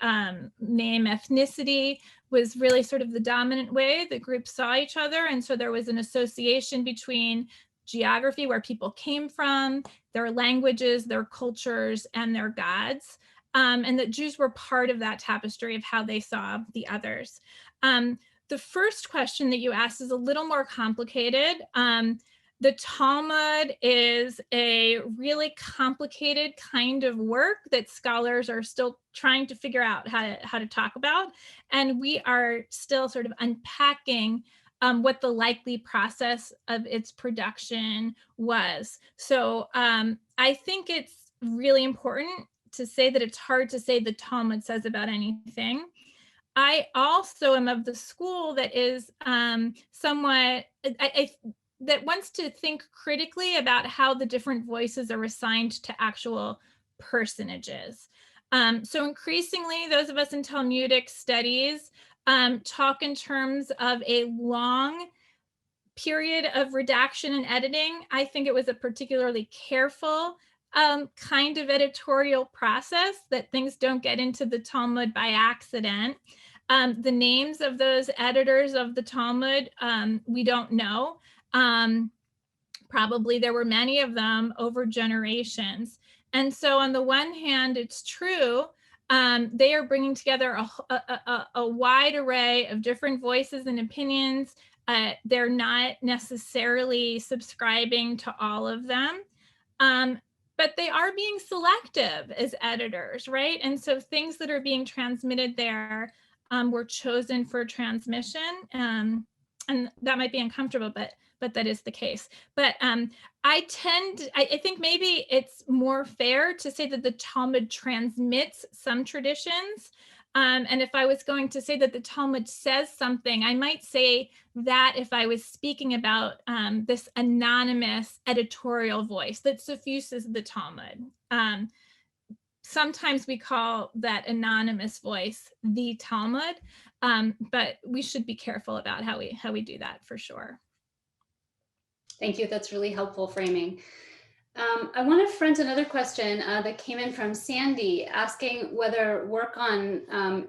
name ethnicity, was really sort of the dominant way that groups saw each other. And so there was an association between geography, where people came from, their languages, their cultures, and their gods. And that Jews were part of that tapestry of how they saw the others. The first question that you asked is a little more complicated. The Talmud is a really complicated kind of work that scholars are still trying to figure out how to talk about. And we are still sort of unpacking what the likely process of its production was. So I think it's really important to say that it's hard to say the Talmud says about anything. I also am of the school that is somewhat, that wants to think critically about how the different voices are assigned to actual personages. So increasingly, those of us in Talmudic studies talk in terms of a long period of redaction and editing. I think it was a particularly careful kind of editorial process, that things don't get into the Talmud by accident. The names of those editors of the Talmud, we don't know. Probably there were many of them over generations. And so on the one hand, it's true They are bringing together a wide array of different voices and opinions. They're not necessarily subscribing to all of them, but they are being selective as editors, right? And so things that are being transmitted there were chosen for transmission, and that might be uncomfortable, but that is the case. But I think maybe it's more fair to say that the Talmud transmits some traditions. And if I was going to say that the Talmud says something, I might say that if I was speaking about this anonymous editorial voice that suffuses the Talmud. Sometimes we call that anonymous voice the Talmud, but we should be careful about how we do that for sure. Thank you. That's really helpful framing. I want to front another question that came in from Sandy, asking whether work on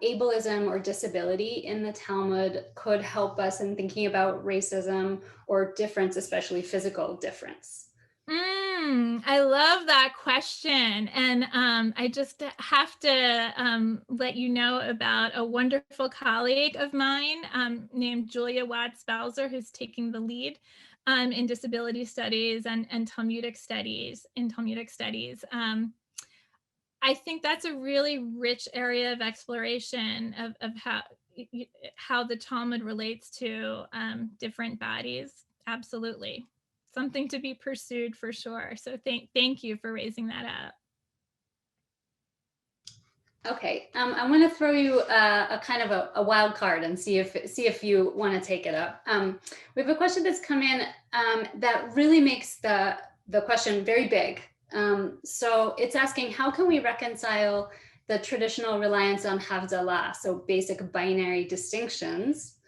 ableism or disability in the Talmud could help us in thinking about racism or difference, especially physical difference. I love that question. And I just have to let you know about a wonderful colleague of mine named Julia Watts-Bowser, who's taking the lead in disability studies and Talmudic studies, I think that's a really rich area of exploration of how the Talmud relates to different bodies. Absolutely. Something to be pursued for sure. So thank you for raising that up. Okay, I want to throw you a kind of a wild card and see if you want to take it up. We have a question that's come in that really makes the question very big. So it's asking, how can we reconcile the traditional reliance on Havdalah, so basic binary distinctions,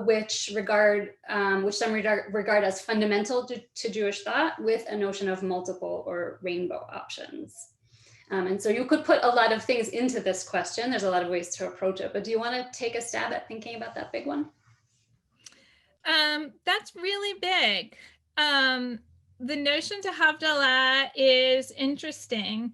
which some regard as fundamental to Jewish thought, with a notion of multiple or rainbow options. And so you could put a lot of things into this question. There's a lot of ways to approach it, but do you want to take a stab at thinking about that big one? That's really big. The notion to Havdalah is interesting.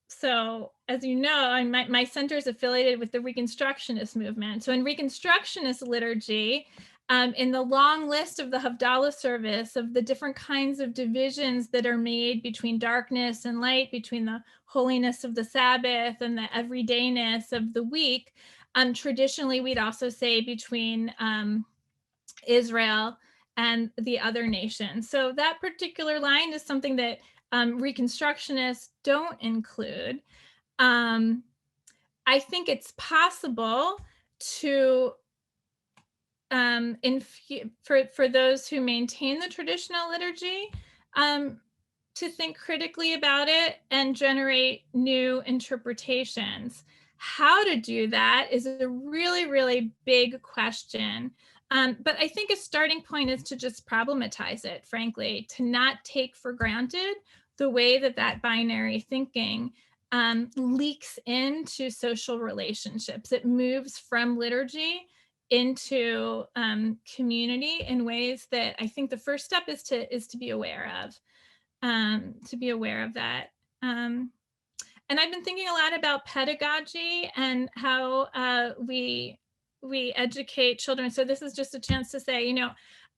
So as you know, my center is affiliated with the Reconstructionist movement. So in Reconstructionist liturgy, in the long list of the Havdalah service of the different kinds of divisions that are made between darkness and light, between the holiness of the Sabbath and the everydayness of the week, traditionally we'd also say between Israel and the other nations. So that particular line is something that Reconstructionists don't include. I think it's possible to for those who maintain the traditional liturgy, to think critically about it and generate new interpretations. How to do that is a really, really big question. But I think a starting point is to just problematize it, frankly, to not take for granted the way that binary thinking leaks into social relationships. It moves from liturgy into community in ways that I think the first step is to be aware of, that. And I've been thinking a lot about pedagogy and how we educate children. So this is just a chance to say,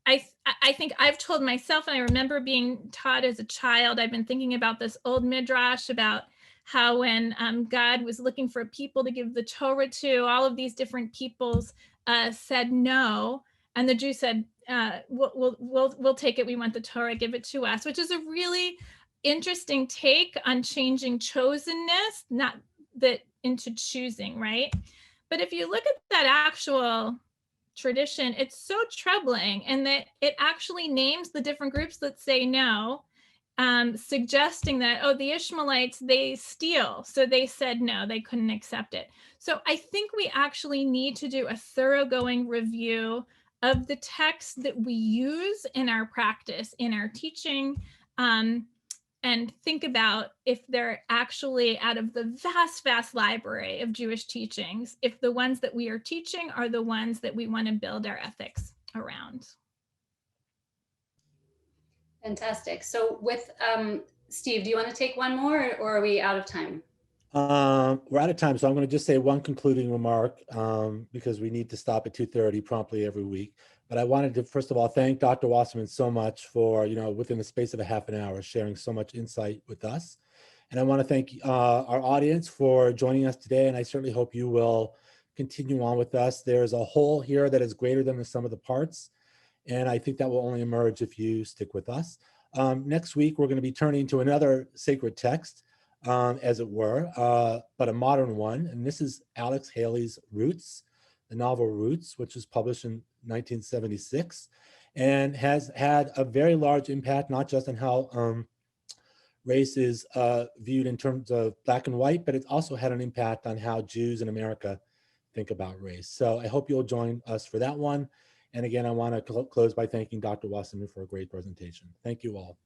I think I've told myself, and I remember being taught as a child, I've been thinking about this old midrash about how when God was looking for people to give the Torah to, all of these different peoples said no, and the Jews said, we'll take it. We want the Torah, give it to us, which is a really interesting take on changing chosenness, not that into choosing, right? But if you look at that actual tradition, it's so troubling, and that it actually names the different groups that say no, suggesting that, oh, the Ishmaelites, they steal. So they said no, they couldn't accept it. So I think we actually need to do a thoroughgoing review of the texts that we use in our practice, in our teaching, and think about if they're actually, out of the vast, vast library of Jewish teachings, if the ones that we are teaching are the ones that we want to build our ethics around. Fantastic. So with Steve, do you want to take one more, or are we out of time? We're out of time, so I'm going to just say one concluding remark because we need to stop at 2:30 promptly every week. But I wanted to, first of all, thank Dr. Wasserman so much for, within the space of a half an hour, sharing so much insight with us. And I want to thank our audience for joining us today. And I certainly hope you will continue on with us. There's a whole here that is greater than the sum of the parts. And I think that will only emerge if you stick with us. Next week, we're going to be turning to another sacred text, as it were, but a modern one. And this is Alex Haley's Roots, the novel Roots, which was published in 1976 and has had a very large impact, not just on how race is viewed in terms of black and white, but it's also had an impact on how Jews in America think about race. So I hope you'll join us for that one. And again, I want to close by thanking Dr. Wasserman for a great presentation. Thank you all.